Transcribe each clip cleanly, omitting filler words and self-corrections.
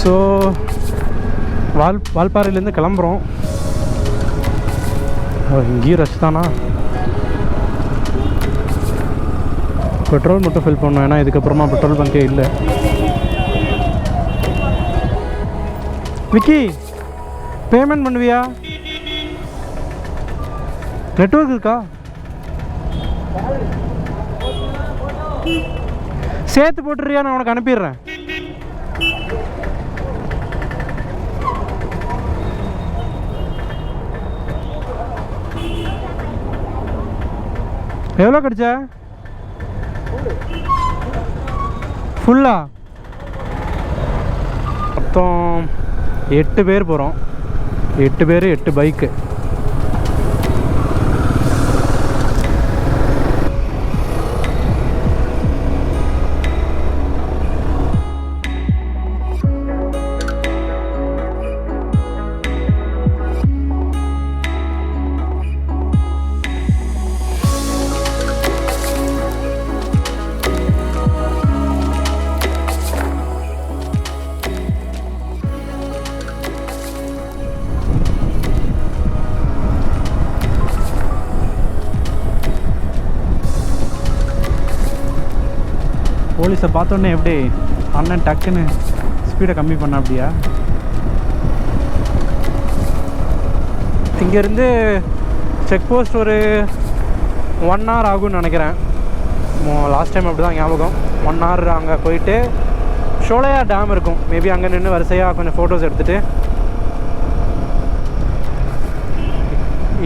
So வால்பாறையிலேருந்து கிளம்புறோம். இங்கேயும் rush தானா? பெட்ரோல் மட்டும் ஃபில் பண்ணோம், ஏன்னா இதுக்கப்புறமா பெட்ரோல் பங்கே இல்லை. விக்கி, பேமெண்ட் பண்ணுவியா? நெட்வொர்க் இருக்கா? சேர்த்து போட்டுறியா? நான் உனக்கு அனுப்பிடுறேன். எவ்வளோ கிடைச்சா? ஃபுல்லா மொத்தம் 8 பேர் போகிறோம். 8 பேர் 8 பைக்கு. போலீஸை பார்த்தோன்னே எப்படி அண்ணன் டக்குன்னு ஸ்பீடை கம்மி பண்ண அப்படியா? இங்கேருந்து செக் போஸ்ட் ஒரு 1 hour ஆகும்னு நினைக்கிறேன். லாஸ்ட் டைம் அப்படி தான் ஞாபகம். 1 hour அங்கே போயிட்டு ஷோலையா டேம் இருக்கும், மேபி அங்கே நின்று வரிசையாக கொஞ்சம் ஃபோட்டோஸ் எடுத்துகிட்டு.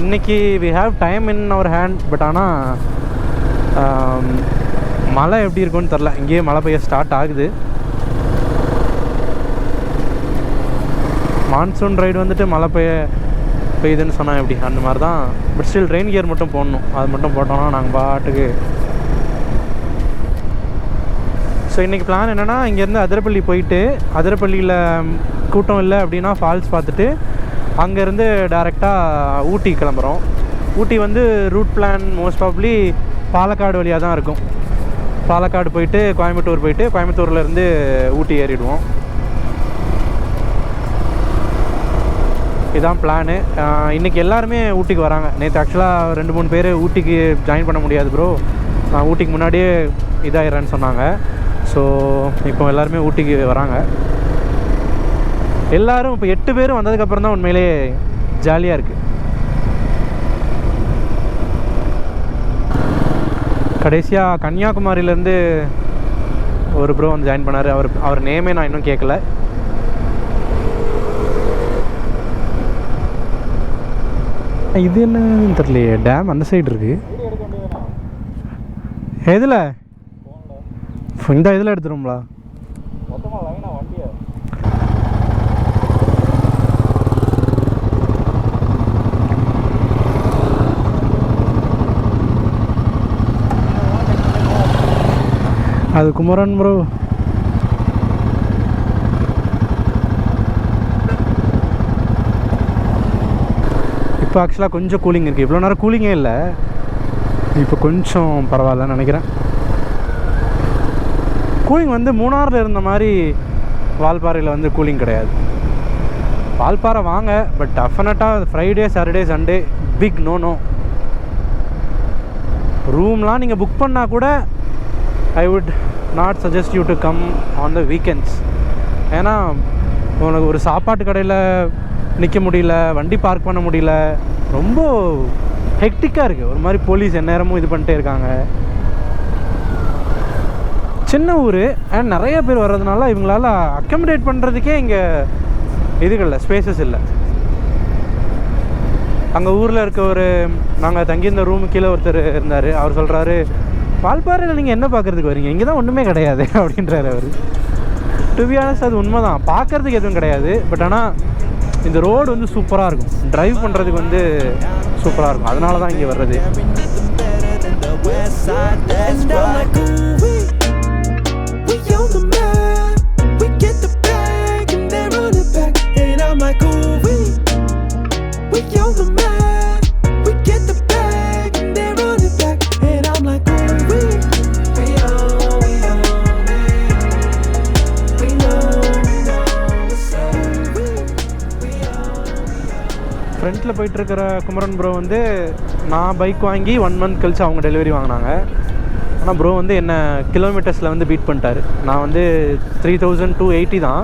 இன்றைக்கி we have time in our hand. But ஆனால் மழை எப்படி இருக்குன்னு தெரில. இங்கேயே மழை பெய்ய ஸ்டார்ட் ஆகுது. மான்சூன் ரைடு வந்துட்டு மழை பெய்யுதுன்னு சொன்னால் எப்படி, அந்த மாதிரி தான். பட் ஸ்டில் ரெயின் கியர் மட்டும் போடணும். அது மட்டும் போட்டோன்னா நாங்கள் பாட்டுக்கு. ஸோ இன்றைக்கி பிளான் என்னென்னா, இங்கேருந்து அதிரப்பள்ளி போயிட்டு, அதிரப்பள்ளியில் கூட்டம் இல்லை அப்படின்னா ஃபால்ஸ் பார்த்துட்டு அங்கேருந்து டைரெக்டாக ஊட்டி கிளம்புறோம். ஊட்டி வந்து route plan most probably Palakkad வழியாக தான் இருக்கும். பாலக்காடு போயிட்டு கோயம்புத்தூர் போயிட்டு கோயம்புத்தூர்லேருந்து ஊட்டி ஏறிடுவோம். இதுதான் பிளானு. இன்றைக்கி எல்லாருமே ஊட்டிக்கு வராங்க. நேற்று ஆக்சுவலாக 2-3 பேர் ஊட்டிக்கு ஜாயின் பண்ண முடியாது ப்ரோ, நான் ஊட்டிக்கு முன்னாடியே இதாகிறேன்னு சொன்னாங்க. ஸோ இப்போ எல்லாருமே ஊட்டிக்கு வராங்க. எல்லோரும் இப்போ 8 பேரும் வந்ததுக்கப்புறம் தான் உண்மையிலே ஜாலியாக இருக்குது. கடைசியாக கன்னியாகுமரியிலேருந்து ஒரு ப்ரோ வந்து ஜாயின் பண்ணார். அவர் நேமே நான் இன்னும் கேட்கல. இது என்னன்னு தெரியலையே, டேம் அந்த சைடு இருக்குது. எதில்? இந்த இதில் எடுத்துருங்களா? அது குமரன் ப்ரோ. இப்போ ஆக்சுவலாக கொஞ்சம் கூலிங் இருக்குது. இவ்வளோ நேரம் கூலிங்கே இல்லை, இப்போ கொஞ்சம் பரவாயில்லன்னு நினைக்கிறேன். கூலிங் வந்து மூணாரில் இருந்த மாதிரி வால்பாறையில் வந்து கூலிங் கிடையாது. வால்பாறை வாங்க, பட் டெஃபினட்டாக Friday Saturday Sunday big no. ரூம்லாம் நீங்கள் புக் பண்ணால் கூட I would not suggest you to come on the weekends. ஏன்னா உனக்கு ஒரு சாப்பாட்டு கடையில் நிற்க முடியல, வண்டி பார்க் பண்ண முடியல, ரொம்ப ஹெக்டிக்காக இருக்குது. ஒரு மாதிரி போலீஸ் எந்நேரமும் இது பண்ணிட்டே இருக்காங்க. சின்ன ஊர் அண்ட் நிறைய பேர் வர்றதுனால இவங்களால அக்கமடேட் பண்ணுறதுக்கே இங்கே இதுகளில் ஸ்பேசஸ் இல்லை. அங்கே ஊரில் இருக்க நாங்கள் தங்கியிருந்த ரூமு கீழே ஒருத்தர் இருந்தார். அவர் சொல்கிறாரு, வால்பாறையில் நீங்கள் என்ன பார்க்குறதுக்கு வரீங்க, இங்கே தான் ஒன்றுமே கிடையாது அப்படின்றாரு அவர். டு பி ஆனஸ்ட் அது உண்மை தான், பார்க்குறதுக்கு எதுவும் கிடையாது. பட் ஆனால் இந்த ரோடு வந்து சூப்பராக இருக்கும், ட்ரைவ் பண்ணுறதுக்கு வந்து சூப்பராக இருக்கும். அதனால தான் இங்கே வர்றது. ஃப்ளைட்டில் போயிட்டுருக்கிற குமரன் ப்ரோ வந்து நான் பைக் வாங்கி 1 மந்த் கழிச்சு அவங்க டெலிவரி வாங்கினாங்க. ஆனால் ப்ரோ வந்து என்ன கிலோமீட்டர்ஸில் வந்து பீட் பண்ணிட்டார். நான் வந்து 3280 தான்,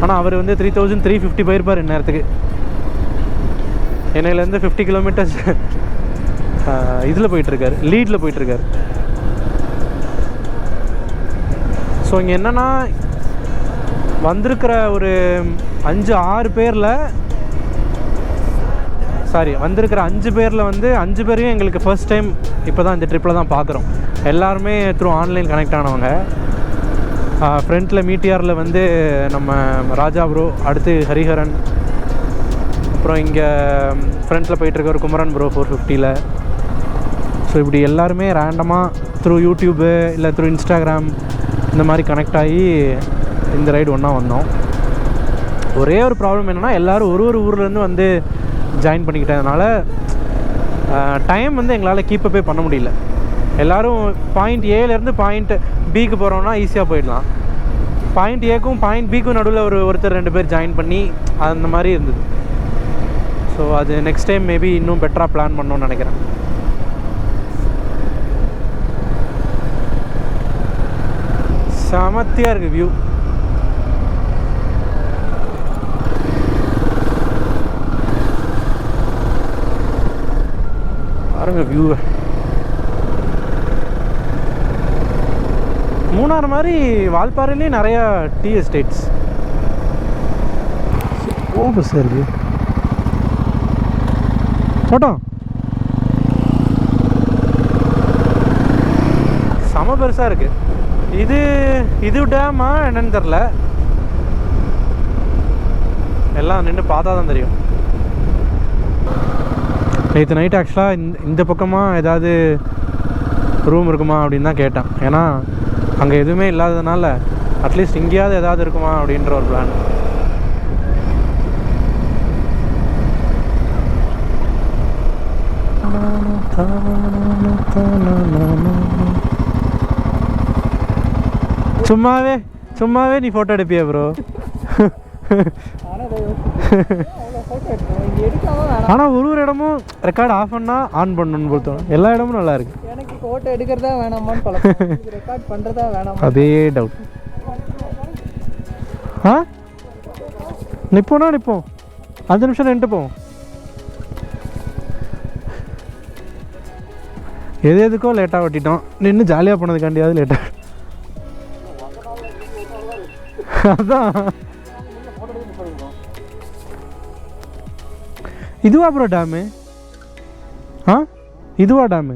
ஆனால் அவர் வந்து 3350 போயிருப்பார் இந்நேரத்துக்கு. என்னையிலேருந்து 50 கிலோமீட்டர்ஸ் இதில் போயிட்டுருக்காரு, லீடில் போயிட்டுருக்காரு. ஸோ இங்கே என்னென்னா வந்திருக்கிற ஒரு 5-6 பேரில் வந்திருக்கிற 5 பேரில் வந்து 5 பேரையும் எங்களுக்கு ஃபர்ஸ்ட் டைம் இப்போ தான் இந்த ட்ரிப்பில் தான் பார்க்குறோம். எல்லாருமே த்ரூ ஆன்லைன் கனெக்ட் ஆனவங்க. ஃப்ரண்ட்டில் மீட்டியாரில் வந்து நம்ம ராஜா ப்ரோ, அடுத்து ஹரிஹரன், அப்புறம் இங்கே ஃப்ரண்ட்டில் போயிட்டுருக்க ஒரு குமரன் ப்ரோ 450ல். ஸோ இப்படி எல்லாருமே ரேண்டமாக த்ரூ யூடியூப்பு இல்லை த்ரூ இன்ஸ்டாகிராம் இந்த மாதிரி கனெக்ட் ஆகி இந்த ரைடு ஒன்றா வந்தோம். ஒரே ஒரு ப்ராப்ளம் என்னென்னா எல்லோரும் ஒரு ஊர்லேருந்து வந்து ஜாயின் பண்ணிக்கிட்டதுனால டைம் வந்து எங்களால் கீப்பப்பே பண்ண முடியல. எல்லோரும் பாயிண்ட் ஏலேருந்து பாயிண்ட் பிக்கு போகிறோன்னா ஈஸியாக போயிடலாம். பாயிண்ட் ஏக்கும் பாயிண்ட் பிக்கும் நடுவில் ஒருத்தர் 2 பேர் ஜாயின் பண்ணி அந்த மாதிரி இருந்தது. ஸோ அது நெக்ஸ்ட் டைம் மேபி இன்னும் பெட்டராக பிளான் பண்ணணும்னு நினைக்கிறேன். சமத்தியாக இருக்குது வியூ. பாருங்க வியூவை. மூணார் மாதிரி வால்பாறையிலே நிறையா டீ எஸ்டேட்ஸ். ஓ பஸ் இருக்கு போட்டோம். செம பெருசாக இருக்குது. இது டேமா என்னன்னு தெரில, எல்லாம் நின்று பார்த்தா தான் தெரியும். நேற்று நைட் ஆக்சுவலாக இந்த பக்கமாக ஏதாவது ரூம் இருக்குமா அப்படின்னு தான் கேட்டேன். ஏன்னா அங்கே எதுவுமே இல்லாததுனால அட்லீஸ்ட் இங்கேயாவது ஏதாவது இருக்குமா அப்படின்ற ஒரு பிளான். சும்மாவே நீ ஃபோட்டோ எடுப்பியா ப்ரோ? ஆனால் ஒரு இடமும் ரெக்கார்டு ஆஃப் பண்ணால் ஆன் பண்ணணும்னு பொறுத்தோம். எல்லா இடமும் நல்லா இருக்கு. எனக்கு ஃபோட்டோ எடுக்கிறதா வேணாமான்னு பழக்கம், ரெக்கார்ட் பண்ணுறதா வேணாமா அதே டவுட். நிற்போம்னா நிற்போம், 5 நிமிஷம் நின்றுட்டு போவோம். எதுக்கோ லேட்டாக ஓட்டிட்டோம், நின்று ஜாலியாக போனதுக்காண்டியாவது லேட்டாக. அதான் இதுவா ப்ரோ டேமு? இதுவா டேமு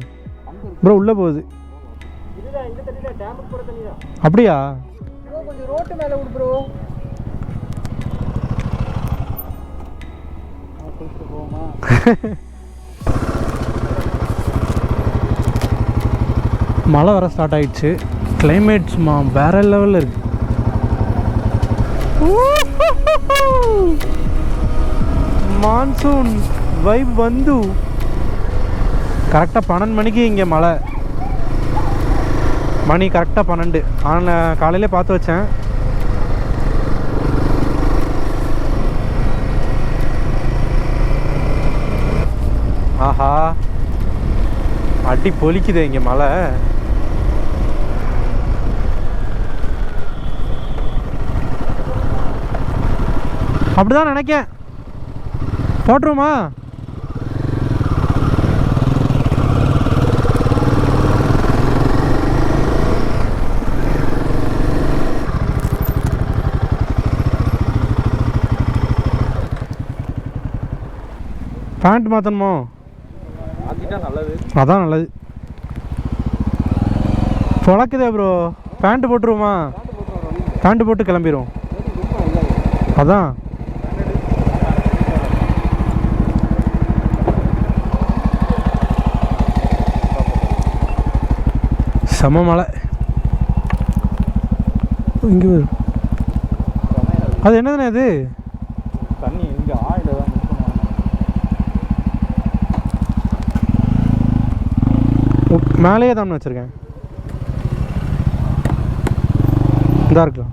ப்ரோ? உள்ளே போகுது அப்படியா? கொஞ்சம் ரோட்டு மேலே விடு ப்ரோ. மழை வர ஸ்டார்ட் ஆயிடுச்சு. கிளைமேட் சும்மா வேற லெவலில் இருக்கு. மான்சூன் வைப் வந்து கரெக்டாக 12 மணிக்கு இங்கே மழை. மணி கரெக்டாக 12. ஆனால் காலையிலே பார்த்து வச்சேன். ஆஹா அடி பொலிக்குது இங்கே மழை. அப்படிதான் நினைக்கேன். போட்டுருமா? பேண்ட் மாற்றணுமோ? அதான் நல்லது. பொழக்குதே ப்ரோ. பேண்ட் போட்டுருவோமா? பேண்ட் போட்டு கிளம்பிடும். அதான் செம மழை இங்கே வரும். அது என்னதுண்ணே அது? தண்ணி இங்கே ஆயில் தான் மேலேயே தான் வச்சுருக்கேன். இதாக இருக்கலாம்.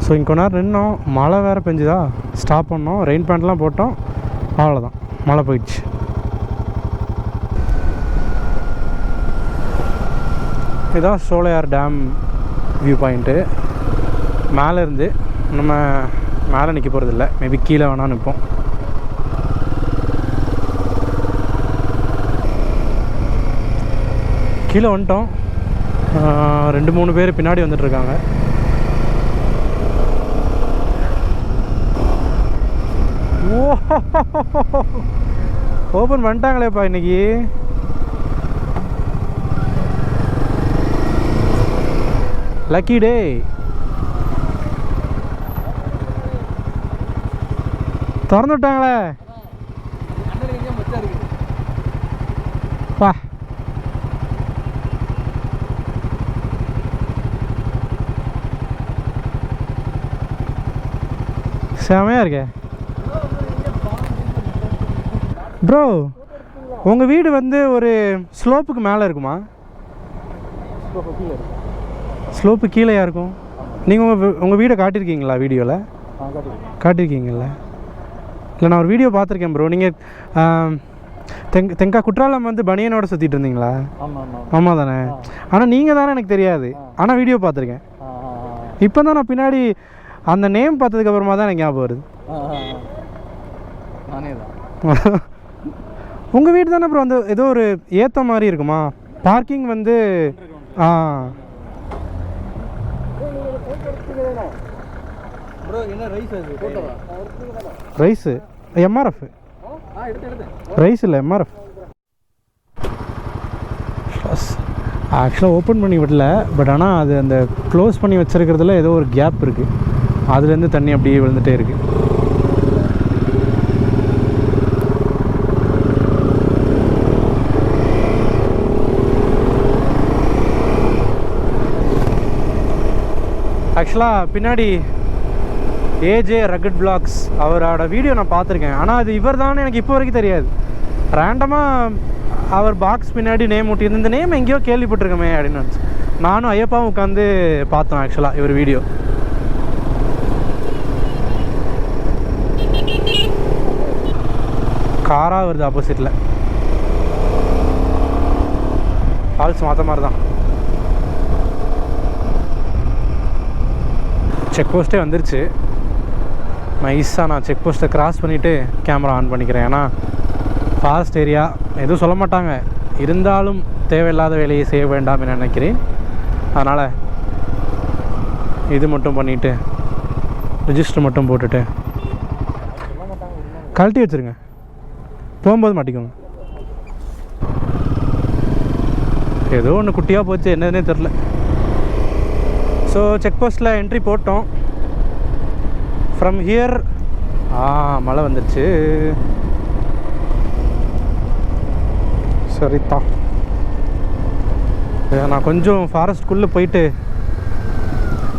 ஸோ இங்கே கொஞ்ச நேரம் நின்னோம், மழை வேறு பெஞ்சுதா, ஸ்டாப் பண்ணோம், ரெயின் பேண்ட்லாம் போட்டோம், அவ்வளோதான். மழை போயிடுச்சு. இதுதான் சோலையார் டேம் வியூ பாயிண்ட்டு. மேலே இருந்து நம்ம மேலே நிற்க போகிறதில்ல, மேபி கீழே வேணால் நிற்போம். கீழே வந்துட்டோம். 2-3 பேர் பின்னாடி வந்துட்டுருக்காங்க. ஓ ஓப்பன் பண்ணிட்டாங்களேப்பா இன்னைக்கு. லக்கி டே. திறந்து விட்டாங்களே. பா செமையாக இருக்கே ப்ரோ. உங்கள் வீடு வந்து ஒரு ஸ்லோப்புக்கு மேலே இருக்குமா? ஸ்லோப்பு கீழேயா இருக்கும்? நீங்கள் உங்கள் வீடை காட்டியிருக்கீங்களா வீடியோவில்? காட்டியிருக்கீங்களா? இல்லை, நான் ஒரு வீடியோ பார்த்துருக்கேன் ப்ரோ. நீங்கள் தெங்கா குற்றாலம் வந்து பனியனோட சுற்றிட்டு இருந்தீங்களா? ஆமாம் தானே. ஆனால் நீங்கள் தானே எனக்கு தெரியாது. ஆனால் வீடியோ பார்த்துருக்கேன். இப்போ தான் நான் பின்னாடி அந்த நேம் பார்த்ததுக்கப்புறமா தான் எனக்கு ஞாபகம் வருது. உங்கள் வீடு தானே ப்ரோ? அந்த ஏதோ ஒரு ஏற்ற மாதிரி இருக்குமா பார்க்கிங் வந்து? ரைஸு எம்ஆர்எஃப் ரைஸ் இல்லை எம்ஆர்எஃப். ஆக்சுவலாக ஓப்பன் பண்ணி விடல, பட் ஆனால் அது அந்த க்ளோஸ் பண்ணி வச்சுருக்கிறதுல ஏதோ ஒரு கேப் இருக்குது. அதுலேருந்து தண்ணி அப்படியே விழுந்துகிட்டே இருக்குது. ஆக்சுவலாக பின்னாடி ஏஜே ரகட் பிளாக்ஸ் அவரோட வீடியோ நான் பார்த்துருக்கேன். ஆனால் அது இவர் தான் எனக்கு இப்போ வரைக்கும் தெரியாது. ரேண்டமாக அவர் பாக்ஸ் பின்னாடி நேம் ஒட்டியிருந்து இந்த நேம் எங்கேயோ கேள்விப்பட்டிருக்கோமே அப்படின்னு நினச்சி நானும் ஐயப்பாவும் உட்காந்து பார்த்தோம் ஆக்சுவலாக இவர் வீடியோ. காராக வருது ஆப்போசிட்டில். ஃபால்ஸ் மாற்ற மாதிரி தான். செக் போஸ்ட்டே வந்துருச்சு. நைஸாக நான் செக் போஸ்ட்டை கிராஸ் பண்ணிவிட்டு கேமரா ஆன் பண்ணிக்கிறேன். ஏன்னா ஃபாஸ்ட் ஏரியா எதுவும் சொல்ல மாட்டாங்க, இருந்தாலும் தேவையில்லாத வேலையை செய்ய வேண்டாம் என நினைக்கிறேன். அதனால் இது மட்டும் பண்ணிவிட்டு ரிஜிஸ்டர் மட்டும் போட்டுட்டு கழட்டி வச்சுருங்க. போகும்போது மாட்டிக்கோங்க. ஏதோ ஒன்று குட்டியாக போச்சு, என்னதுன்னே தெரில. ஸோ செக் போஸ்ட்டில் என்ட்ரி போட்டோம். ஃப்ரம் ஹியர் மழை வந்துடுச்சு. சரித்தா, நான் கொஞ்சம் ஃபாரஸ்ட்குள்ளே போயிட்டு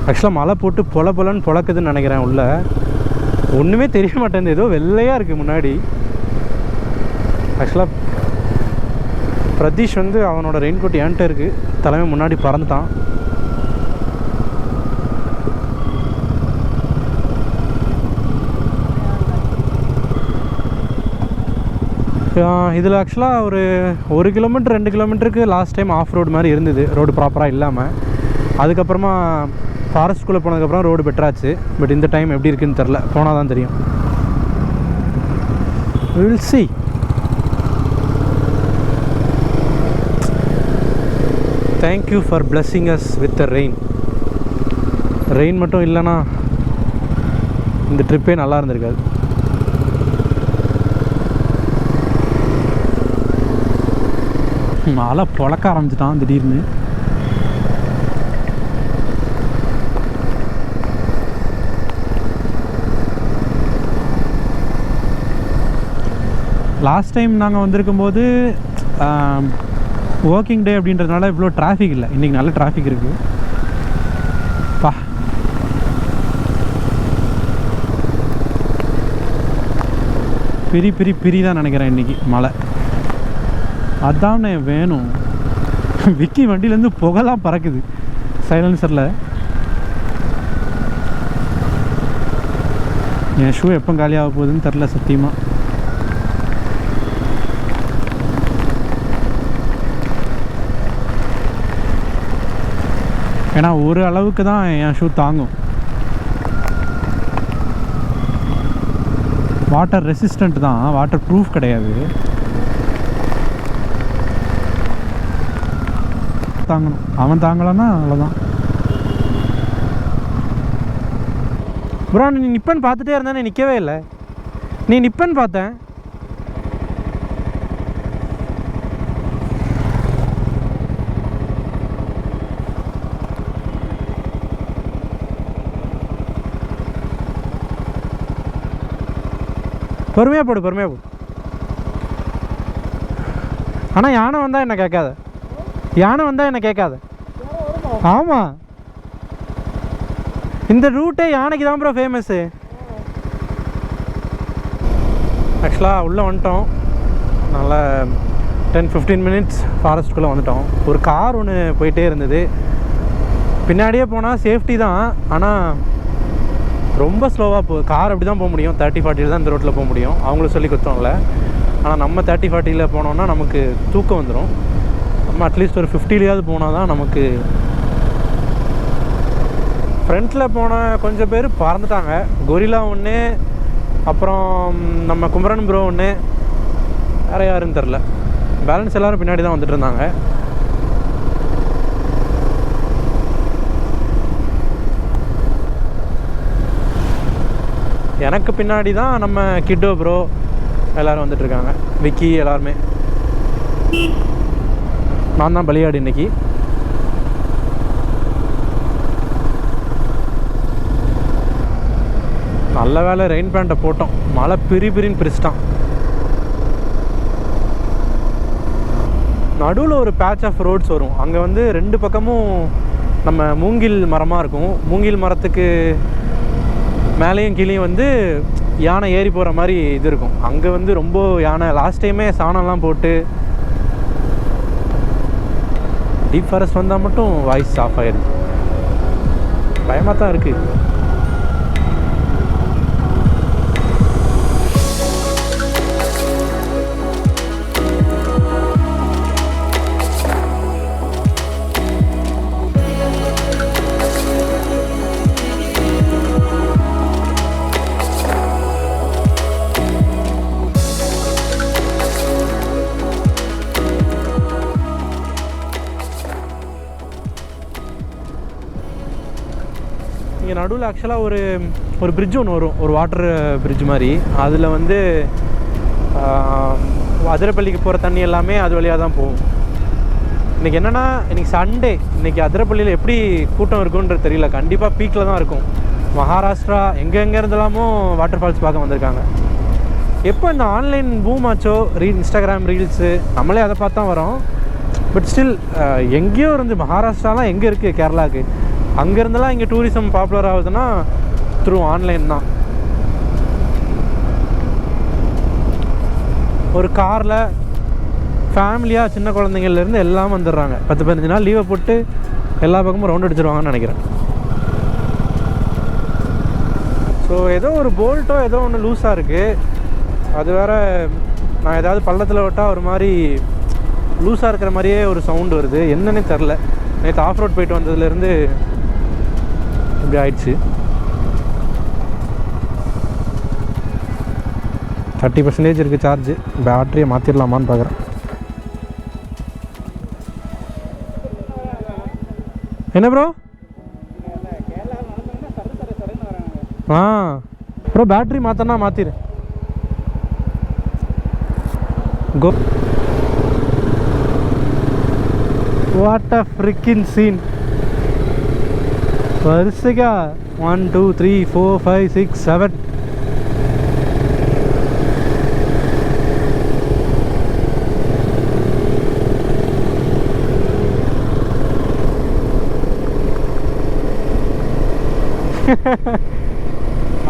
ஆக்சுவலாக மழை போட்டு பொலன்னு பொழக்குதுன்னு நினைக்கிறேன். உள்ள ஒன்றுமே தெரிய மாட்டேங்குது, ஏதோ வெள்ளையாக இருக்குது முன்னாடி. ஆக்சுவலாக பிரதீஷ் வந்து அவனோட ரெயின்கோட் ஏன்ட்ட இருக்குது, தலைமை முன்னாடி பறந்துட்டான். இதில் ஆக்சுவலாக ஒரு 1 கிலோமீட்டர் 2 கிலோமீட்டருக்கு லாஸ்ட் டைம் ஆஃப் ரோடு மாதிரி இருந்தது, ரோடு ப்ராப்பராக இல்லாமல். அதுக்கப்புறமா ஃபாரஸ்ட்குள்ளே போனதுக்கப்புறம் ரோடு பெட்டராச்சு. பட் இந்த டைம் எப்படி இருக்குன்னு தெரில, போனால் தான் தெரியும். Will see. Thank you for blessing us with the rain. Rain மட்டும் இல்லைன்னா இந்த ட்ரிப்பே நல்லா இருந்திருக்காது. மழை பொழக்க ஆரம்பிச்சிட்டான் திடீர்னு. லாஸ்ட் டைம் நாங்கள் வந்திருக்கும்போது ஒர்க்கிங் டே அப்படின்றதுனால இவ்வளோ டிராஃபிக் இல்லை. இன்றைக்கி நல்ல டிராஃபிக் இருக்குது. பா, பிரி தான் நினைக்கிறேன் இன்றைக்கி மழை. அதானே வேணும். விக்கி வண்டியிலேருந்து புகைலாம் பறக்குது சைலன்சரில். என் ஷூ எப்போ காலியாக போகுதுன்னு தெரில சத்தியமாக. ஏன்னா ஒரு அளவுக்கு தான் என் ஷூ தாங்கும். வாட்டர் ரெசிஸ்டண்ட் தான், வாட்டர் ப்ரூஃப் கிடையாது. தாங்கணும், அவன் தாங்கலன்னா அவ்வளோதான். ப்ரோ நீ நிப்பன்னு பார்த்துட்டே இருந்தானே, நிற்கவே இல்லை. நீ நிப்பன்னு பார்த்தேன். பொறுமையாக போடு, பொறுமையாக போடு. ஆனால் யானை வந்தால் என்ன கேட்காத, யானை வந்தால் என்ன கேட்காத. ஆமாம், இந்த ரூட்டே யானைக்கு தான் ப்ரோ ஃபேமஸ்ஸு. ஆக்சுவலாக உள்ளே வந்துட்டோம். நல்லா 10-15 மினிட்ஸ் ஃபாரஸ்ட்டுக்குள்ளே வந்துட்டோம். ஒரு கார் ஒன்று போயிட்டே இருந்தது. பின்னாடியே போனால் சேஃப்டி தான், ஆனால் ரொம்ப ஸ்லோவாக கார் அப்படி தான் போக முடியும். 30-40 தான் இந்த ரோட்டில் போக முடியும். அவங்களும் சொல்லி கொடுத்தோம்ல. ஆனால் நம்ம 30-40 போனோம்னா நமக்கு தூக்கம் வந்துடும். நம்ம அட்லீஸ்ட் ஒரு 50 போனால் தான் நமக்கு. ஃப்ரண்ட்டில் போன கொஞ்சம் பேர் பறந்துட்டாங்க. கொரில்லா ஒன்று, அப்புறம் நம்ம குமரன் ப்ரோ ஒன்று, வேறு யாருன்னு தெரில. பேலன்ஸ் எல்லோரும் பின்னாடி தான் வந்துட்டு இருந்தாங்க. எனக்கு பின்னாடி தான் நம்ம கிட்டோ ப்ரோ எல்லோரும் வந்துட்டுருக்காங்க. விக்கி எல்லாருமே. நான் தான் பலியாடு இன்னைக்கு. நல்ல வேலை ரெயின் பேண்ட்டை போட்டோம். மழை பிரின்னு பிரிச்சிட்டான். நடுவில் ஒரு பேட்ச் ஆஃப் ரோட்ஸ் வரும். அங்கே வந்து 2 பக்கமும் நம்ம மூங்கில் மரமாக இருக்கும். மூங்கில் மரத்துக்கு மேலேயும் கீழேயும் வந்து யானை ஏறி போகிற மாதிரி இது இருக்கும். அங்கே வந்து ரொம்ப யானை லாஸ்ட் டைமே சாணம்லாம் போட்டு. டீப் ஃபாரஸ்ட் வந்தால் மட்டும் வாய்ஸ் ஆஃப் ஆகிடுது. பயமாக தான் இருக்குது. இங்கே நடுவில் ஆக்சுவலாக ஒரு பிரிட்ஜ் ஒன்று வரும், ஒரு வாட்டர் பிரிட்ஜ் மாதிரி. அதில் வந்து அதிரப்பள்ளிக்கு போகிற தண்ணி எல்லாமே அது வழியாக தான் போகும். இன்றைக்கி என்னென்னா, இன்றைக்கி சண்டே. இன்றைக்கி அதிரப்பள்ளியில் எப்படி கூட்டம் இருக்குன்றது தெரியல. கண்டிப்பாக பீக்கில் தான் இருக்கும். மகாராஷ்டிரா எங்கே இருந்தெல்லாமோ வாட்டர் ஃபால்ஸ் பார்க்க வந்திருக்காங்க. எப்போ இந்த ஆன்லைன் பூம் ஆச்சோ, இன்ஸ்டாகிராம் ரீல்ஸு, நம்மளே அதை பார்த்து தான் வரோம். பட் ஸ்டில் எங்கேயோ இருந்து மகாராஷ்டிராலாம் எங்கே இருக்குது கேரளாவுக்கு, அங்கேருந்தெல்லாம் இங்கே டூரிசம் பாப்புலர் ஆகுதுன்னா த்ரூ ஆன்லைன் தான். ஒரு காரில் ஃபேமிலியாக சின்ன குழந்தைங்கள்லேருந்து எல்லாம் வந்துடுறாங்க. 10-15 நாள் லீவை போட்டு எல்லா பக்கமும் ரவுண்ட் அடிச்சிருவாங்கன்னு நினைக்கிறேன். ஸோ ஏதோ ஒரு போல்ட்டோ ஏதோ ஒன்று லூஸாக இருக்குது. அது வேறு நான் ஏதாவது பள்ளத்தில் விட்டால் ஒரு மாதிரி லூஸாக இருக்கிற மாதிரியே ஒரு சவுண்டு வருது. என்னன்னே தெரில. நேற்று ஆஃப் ரோட் போயிட்டு வந்ததுலேருந்து இப்படி ஆயிடுச்சு. 30% இருக்குது சார்ஜு. பேட்டரியை மாற்றிடலாமான்னு பார்க்குறேன். என்ன ப்ரோ? ப்ரோ பேட்டரி மாற்றினா மாற்றிடு. கோ. What a ஃப்ரிக்கின் scene. வரிசைக்கா 1 2 3 4 5 6 7.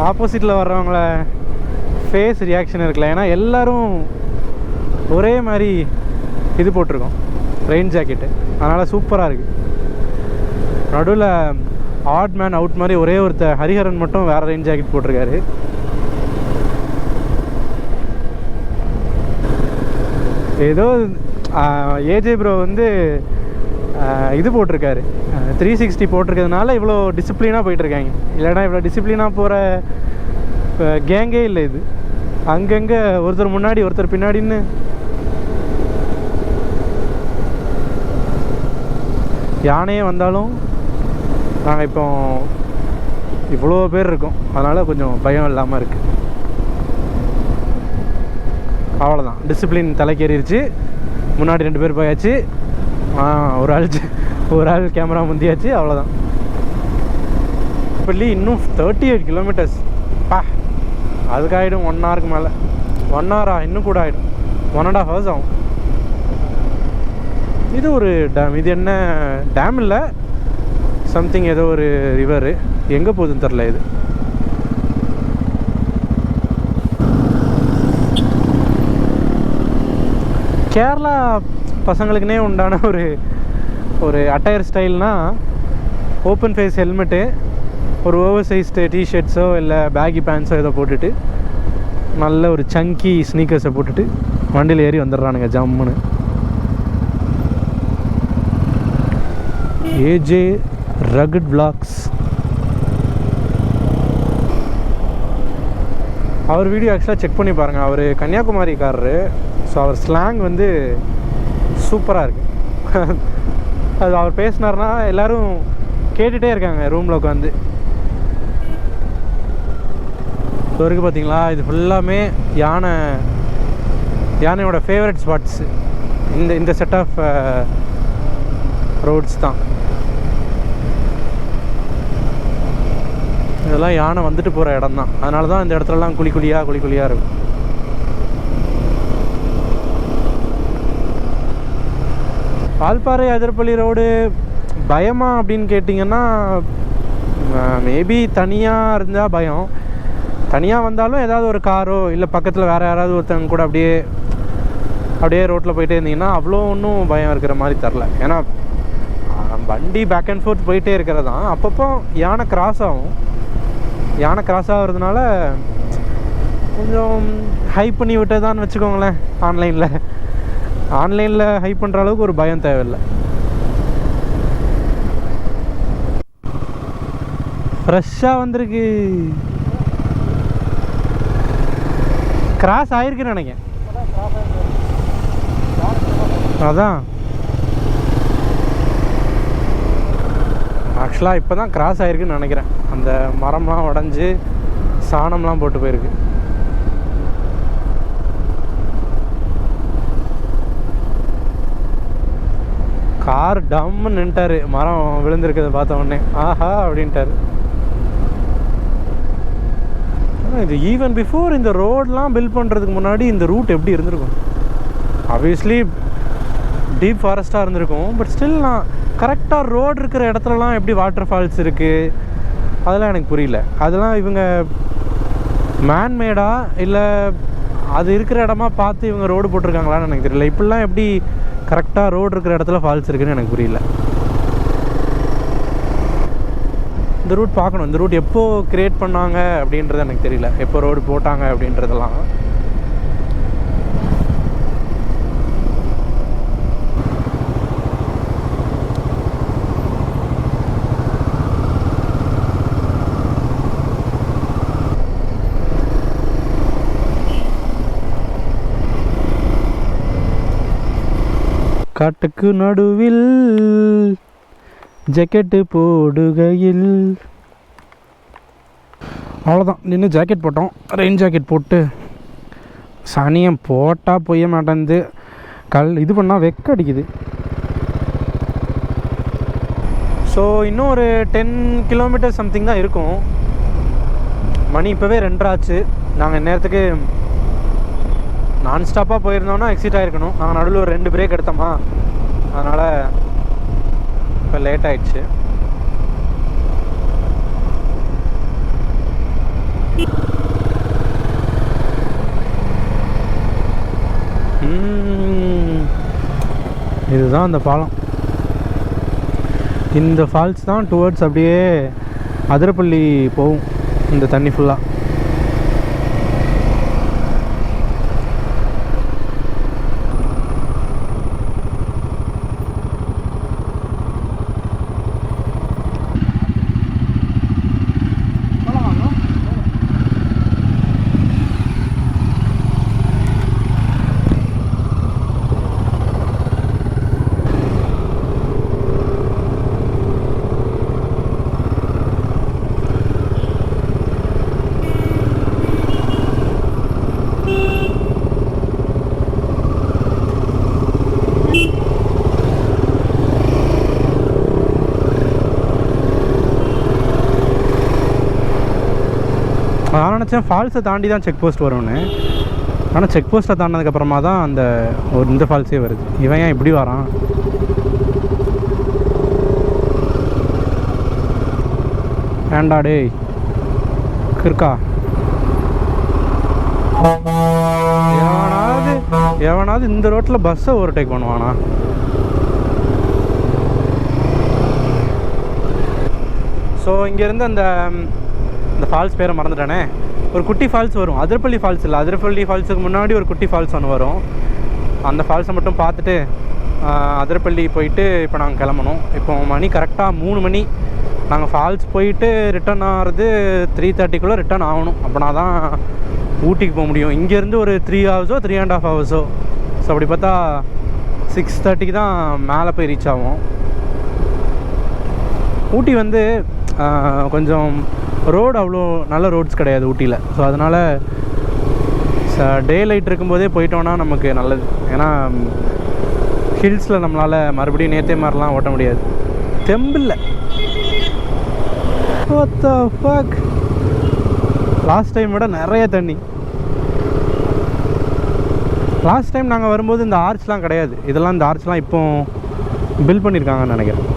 ஆப்போசிட்டில் வர்றவங்கள ஃபேஸ் ரியாக்ஷன் இருக்குல்ல. ஏன்னா எல்லோரும் ஒரே மாதிரி இது போட்டிருக்கோம், ரெயின் ஜாக்கெட்டு. அதனால் சூப்பராக இருக்குது. நடுவில் ஆட் மேன் அவுட் மாதிரி ஒரே ஒருத்தர் ஹரிஹரன் மட்டும் வேறு ரெயின் ஜாக்கெட் போட்டிருக்காரு. ஏதோ ஏஜே ப்ரோ வந்து இது போட்டிருக்காரு, 360 போட்டிருக்கிறதுனால இவ்வளோ டிசிப்ளினாக போயிட்டுருக்காங்க. இல்லைனா இவ்வளோ டிசிப்ளினாக போகிற கேங்கே இல்லை இது. அங்கங்கே ஒருத்தர் முன்னாடி ஒருத்தர் பின்னாடின்னு. யானையே வந்தாலும் நாங்கள் இப்போ இவ்வளோ பேர் இருக்கோம், அதனால் கொஞ்சம் பயம் இல்லாமல் இருக்குது. அவ்வளோதான், டிசிப்ளின் தலைக்கேறிடுச்சு. முன்னாடி 2 பேர் போயாச்சு, ஒரு ஆள் கேமரா முந்தியாச்சு, அவ்வளோதான். பள்ளி இன்னும் 38 கிலோமீட்டர்ஸ். அதுக்கு ஆகிடும் 1 ஹவருக்கு மேலே. 1 ஹவரா? இன்னும் கூட ஆகிடும், 1.5 ஹவர்ஸ் ஆகும். இது ஒரு டேம். இது என்ன டேம் இல்லை, சம்திங் ஏதோ ஒரு ரிவரு. எங்கே போகுதுன்னு தெரில. இது கேரளா பசங்களுக்குனே உண்டான ஒரு அட்டையர் ஸ்டைல்னால் ஓப்பன் ஃபேஸ் ஹெல்மெட்டு, ஒரு ஓவர் சைஸ்டு டிஷர்ட்ஸோ இல்லை பேகி பேண்ட்ஸோ ஏதோ போட்டுட்டு நல்ல ஒரு சங்கி ஸ்னீக்கர்ஸை போட்டுட்டு வண்டியில் ஏறி வந்துடுறானுங்க ஜம்முன்னு. AJ rugged vlogs. அவர் வீடியோ ஆக்சுவலாக செக் பண்ணி பாருங்கள். அவர் கன்னியாகுமரிக்காரரு. ஸோ அவர் ஸ்லாங் வந்து சூப்பராக இருக்குது. அது அவர் பேசினார்னா எல்லோரும் கேட்டுகிட்டே இருக்காங்க ரூமில் உட்காந்து. ஸோ இருக்குது பார்த்தீங்களா, இது ஃபுல்லாமே யானையோட ஃபேவரட் ஸ்பாட்ஸு. இந்த செட் ஆஃப் ரோட்ஸ் தான். இதெல்லாம் யானை வந்துட்டு போகிற இடம் தான். அதனால தான் இந்த இடத்துலலாம் குழியாக இருக்கும். வால்பாறை அதிரப்பள்ளி ரோடு பயமா அப்படின்னு கேட்டிங்கன்னா, மேபி தனியாக இருந்தால் பயம். தனியாக வந்தாலும் ஏதாவது ஒரு காரோ இல்லை பக்கத்தில் வேறு யாராவது ஒருத்தவங்க கூட அப்படியே ரோட்டில் போயிட்டே இருந்தீங்கன்னா அவ்வளோ ஒன்றும் பயம் இருக்கிற மாதிரி தெரில. ஏன்னா வண்டி பேக் அண்ட் ஃபோர்த் போயிட்டே இருக்கிறது தான். அப்பப்போ யானை கிராஸ் ஆகும். யானை கிராஸ் ஆகிறதுனால கொஞ்சம் ஹைப் பண்ணி விட்டதான்னு வச்சுக்கோங்களேன். ஆன்லைனில் ஹைப் பண்ணுற அளவுக்கு ஒரு பயம் தேவையில்லை. ஃப்ரெஷ்ஷாக வந்திருக்கு. கிராஸ் ஆகிருக்குன்னு நினைக்கிறேன். அதான் ஆக்சுவலாக இப்போ தான் கிராஸ் ஆகிருக்குன்னு நினைக்கிறேன். அந்த மரம்லாம் உடஞ்சி சாணம்லாம் போட்டு போயிருக்கு. கார் டம்னு நின்ட்டாரு, மரம் விழுந்திருக்கிறத பார்த்த உடனே ஆஹா அப்படின்ட்டாரு. இது ஈவன் பிஃபோர் இந்த ரோடெலாம் பில்ட் பண்ணுறதுக்கு முன்னாடி இந்த ரூட் எப்படி இருந்திருக்கும்? ஆப்வியஸ்லி டீப் ஃபாரஸ்ட்டாக இருந்திருக்கும். பட் ஸ்டில் நான் கரெக்டாக ரோடு இருக்கிற இடத்துலலாம் எப்படி வாட்டர் ஃபால்ஸ் இருக்குது அதெல்லாம் எனக்கு புரியல. அதெல்லாம் இவங்க மேன்மேடா இல்லை அது இருக்கிற இடமா பார்த்து இவங்க ரோடு போட்டிருக்காங்களான்னு எனக்கு தெரியல. இப்படிலாம் எப்படி கரெக்டாக ரோடு இருக்கிற இடத்துல ஃபால்ஸ் இருக்குதுன்னு எனக்கு புரியல. இந்த ரூட் பார்க்கணும். இந்த ரூட் எப்போ கிரியேட் பண்ணாங்க அப்படின்றது எனக்கு தெரியல. எப்போ ரோடு போட்டாங்க அப்படின்றதெல்லாம். காட்டுக்கு நடுவில் ஜாக்கெட்டு போடுகையில். அவ்வளோதான், நின்று ஜாக்கெட் போட்டோம். ரெயின் ஜாக்கெட் போட்டு சனியம் போட்டால் போய மாட்டேங்குது. இது பண்ணால் வெக்க அடிக்குது. ஸோ இன்னும் ஒரு 10 கிலோமீட்டர் சம்திங் தான் இருக்கும். மணி இப்போவே 2:30 ஆச்சு. நாங்கள் நேரத்துக்கு நான்ஸ்டாப்பாக போயிருந்தோன்னா எக்ஸிட் ஆகிருக்கணும். நாங்கள் நடுவில் ஒரு 2 பிரேக் எடுத்தோமா, அதனால் இப்போ லேட் ஆகிடுச்சு. இதுதான் அந்த பாலம். இந்த ஃபால்ஸ் தான் டுவர்ட்ஸ் அப்படியே அதிரப்பள்ளி போகும் இந்த தண்ணி ஃபுல்லாக. நினச்சேன் ஃபால்ஸை தாண்டி தான் செக் போஸ்ட் வரும்னு. ஆனால் செக் போஸ்ட்டை தாண்டினதுக்கப்புறமா தான் அந்த இந்த ஃபால்ஸே வருது. இவன் ஏன் இப்படி வரான்? ஏண்டா டேய் இருக்கா? எவனாவது இந்த ரோட்டில் பஸ்ஸை ஓவர்டேக் பண்ணுவானா? ஸோ இங்கேருந்து அந்த ஃபால்ஸ் பேரை மறந்துட்டானே. ஒரு குட்டி ஃபால்ஸ் வரும், அதிரப்பள்ளி ஃபால்ஸ் இல்லை, அதிரப்பள்ளி ஃபால்ஸுக்கு முன்னாடி ஒரு குட்டி ஃபால்ஸ் ஒன்று வரும். அந்த ஃபால்ஸை மட்டும் பார்த்துட்டு அதிரப்பள்ளி போயிட்டு இப்போ நாங்கள் கிளம்பணும். இப்போ மணி கரெக்டாக 3 மணி. நாங்கள் ஃபால்ஸ் போயிட்டு ரிட்டர்ன் ஆகிறது 3:30 ரிட்டர்ன் ஆகணும். அப்படின்னா தான் ஊட்டிக்கு போக முடியும். இங்கேருந்து ஒரு 3 ஹவர்ஸோ 3.5 ஹவர்ஸோ. ஸோ அப்படி பார்த்தா 6:30 தான் மேலே போய் ரீச் ஆகும். ஊட்டி வந்து கொஞ்சம் ரோடு அவ்வளோ நல்ல ரோட்ஸ் கிடையாது ஊட்டியில். ஸோ அதனால் டே லைட் இருக்கும்போதே போயிட்டோன்னா நமக்கு நல்லது. ஏன்னா ஹில்ஸில் நம்மளால் மறுபடியும் நேற்றே மாதிரிலாம் ஓட்ட முடியாது. தெம்பில்லை. What the fuck? Last time விட நிறைய தண்ணி. லாஸ்ட் டைம் நாங்கள் வரும்போது இந்த ஆர்ச்லாம் கிடையாது. இதெல்லாம் இந்த ஆர்ச்லாம் இப்போ பில்ட் பண்ணியிருக்காங்கன்னு நினைக்கிறேன்.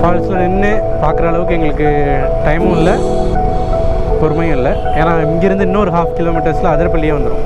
ஃபால்ஸில் நின்று பார்க்குற அளவுக்கு எங்களுக்கு டைமும் இல்லை, பொறுமையும் இல்லை. ஏன்னா இங்கேருந்து இன்னொரு 1/2 கிலோமீட்டர்ஸில் அதிரப்பள்ளியே வந்துடும்.